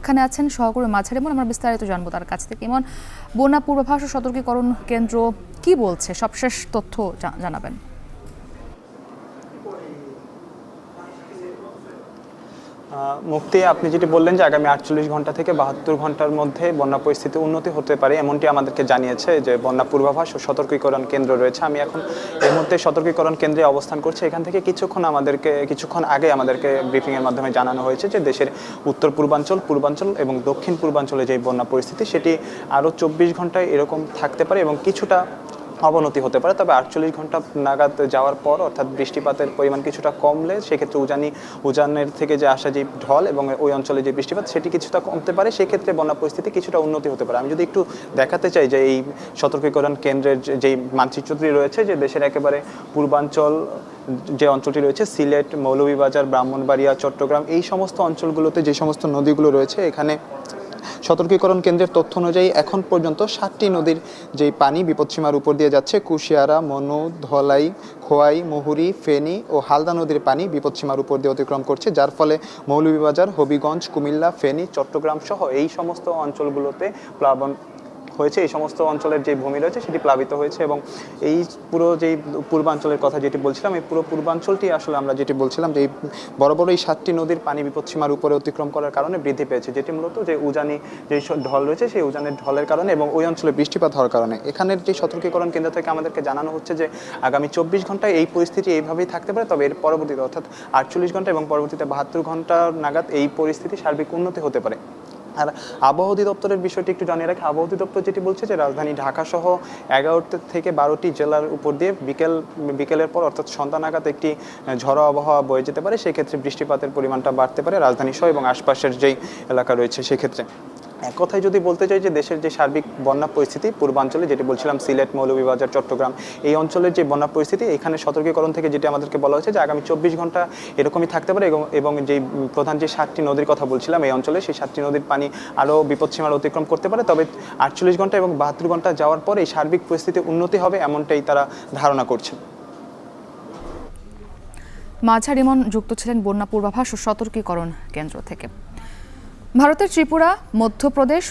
অনুষ্ঠানে আছেন সহকর্মী মাঝার ইমন। আমরা বিস্তারিত জানবো তার কাছ থেকে। ইমন, বন্যা পূর্বাভাস ও সতর্কীকরণ কেন্দ্র কি বলছে, সবশেষ তথ্য জানাবেন। মুক্তি, আপনি যেটি বললেন যে আগামী 48 ঘন্টা থেকে 72 ঘন্টার মধ্যে বন্যা পরিস্থিতি উন্নতি হতে পারে, এমনটি আমাদেরকে জানিয়েছে যে বন্যা পূর্বাভাস ও সতর্কীকরণ কেন্দ্র রয়েছে। আমি এখন এই মুহূর্তে সতর্কীকরণ কেন্দ্রে অবস্থান করছি। এখান থেকে কিছুক্ষণ আগে আমাদেরকে ব্রিফিংয়ের মাধ্যমে জানানো হয়েছে যে দেশের উত্তর পূর্বাঞ্চল, পূর্বাঞ্চল এবং দক্ষিণ পূর্বাঞ্চলে যে বন্যা পরিস্থিতি সেটি আরও 24 ঘন্টায় এরকম থাকতে পারে এবং কিছুটা অবনতি হতে পারে। তবে 48 ঘন্টা নাগাদ যাওয়ার পর অর্থাৎ বৃষ্টিপাতের পরিমাণ কিছুটা কমলে সেক্ষেত্রে উজানের থেকে যে আসা যে ঢল এবং ওই অঞ্চলে যে বৃষ্টিপাত সেটি কিছুটা কমতে পারে, সেক্ষেত্রে বন্যা পরিস্থিতি কিছুটা উন্নতি হতে পারে। আমি যদি একটু দেখাতে চাই যে এই সতর্কীকরণ কেন্দ্রের যেই মানচিত্রটি রয়েছে, যে দেশের একেবারে পূর্বাঞ্চল যে অঞ্চলটি রয়েছে, সিলেট, মৌলভীবাজার, ব্রাহ্মণবাড়িয়া, চট্টগ্রাম, এই সমস্ত অঞ্চলগুলোতে যে সমস্ত নদীগুলো রয়েছে, এখানে সতর্কীকরণ কেন্দ্রের তথ্য অনুযায়ী এখন পর্যন্ত 7টি নদীর যেই পানি বিপদসীমার উপর দিয়ে যাচ্ছে, কুশিয়ারা, মনু, ধলাই, খোয়াই, মুহুরী, ফেনী ও হালদা নদীর পানি বিপদসীমার উপর দিয়ে অতিক্রম করছে, যার ফলে মৌলভীবাজার, হবিগঞ্জ, কুমিল্লা, ফেনী, চট্টগ্রাম সহ এই সমস্ত অঞ্চলগুলোতে প্লাবন হয়েছে। এই সমস্ত অঞ্চলের যে ভূমি রয়েছে সেটি প্লাবিত হয়েছে এবং এই পুরো যেই পূর্বাঞ্চলের কথা যেটি বলছিলাম, এই পুরো পূর্বাঞ্চলটি আসলে আমরা যেটি বলছিলাম যে এই বড় বড় এই 7টি নদীর পানি বিপদসীমার উপরে অতিক্রম করার কারণে বৃদ্ধি পেয়েছে, যেটি মূলত যে উজানি যেই ঢল রয়েছে সেই উজানের ঢলের কারণে এবং ওই অঞ্চলে বৃষ্টিপাত হওয়ার কারণে। এখানের যে সতর্কীকরণ কেন্দ্র থেকে আমাদেরকে জানানো হচ্ছে যে আগামী 24 ঘন্টায় এই পরিস্থিতি এইভাবেই থাকতে পারে, তবে এর পরবর্তীতে অর্থাৎ 48 ঘন্টা এবং পরবর্তীতে 72 ঘন্টা নাগাদ এই পরিস্থিতি সার্বিক উন্নতি হতে পারে। আর আবহাওয়া অধিদপ্তরের বিষয়টি একটু জানিয়ে রাখি। আবহাওয়া অধিদপ্তর যেটি বলছে যে রাজধানী ঢাকা সহ 11 থেকে 12টি জেলার উপর দিয়ে বিকেলের পর অর্থাৎ সন্ধ্যা নাগাদ একটি ঝড়ো আবহাওয়া বয়ে যেতে পারে। সেক্ষেত্রে বৃষ্টিপাতের পরিমাণটা বাড়তে পারে রাজধানী সহ এবং আশপাশের যেই এলাকা রয়েছে সেক্ষেত্রে। এক কথায় যদি বলতে চাই যে দেশের যে সার্বিক বন্যা পরিস্থিতি পূর্বাঞ্চলে, যেটি বলছিলাম সিলেট, মৌলভীবাজার, চট্টগ্রাম, এই অঞ্চলের যে বন্যা পরিস্থিতি, এখানে সতর্কীকরণ থেকে যেটি আমাদেরকে বলা হয়েছে যে আগামী 24 ঘন্টা এরকমই থাকতে পারে এবং যেই প্রধান যে 7টি নদীর কথা বলছিলাম এই অঞ্চলে, সেই 7টি নদীর পানি আরও বিপদসীমার অতিক্রম করতে পারে। তবে 48 ঘন্টা এবং 72 ঘন্টা যাওয়ার পর এই সার্বিক পরিস্থিতি উন্নতি হবে, এমনটাই তারা ধারণা করছে। মাঝার ইমন যুক্ত ছিলেন বন্যা পূর্বাভাস ও সতর্কীকরণ কেন্দ্র থেকে। ভারতের ত্রিপুরা, মধ্যপ্রদেশ,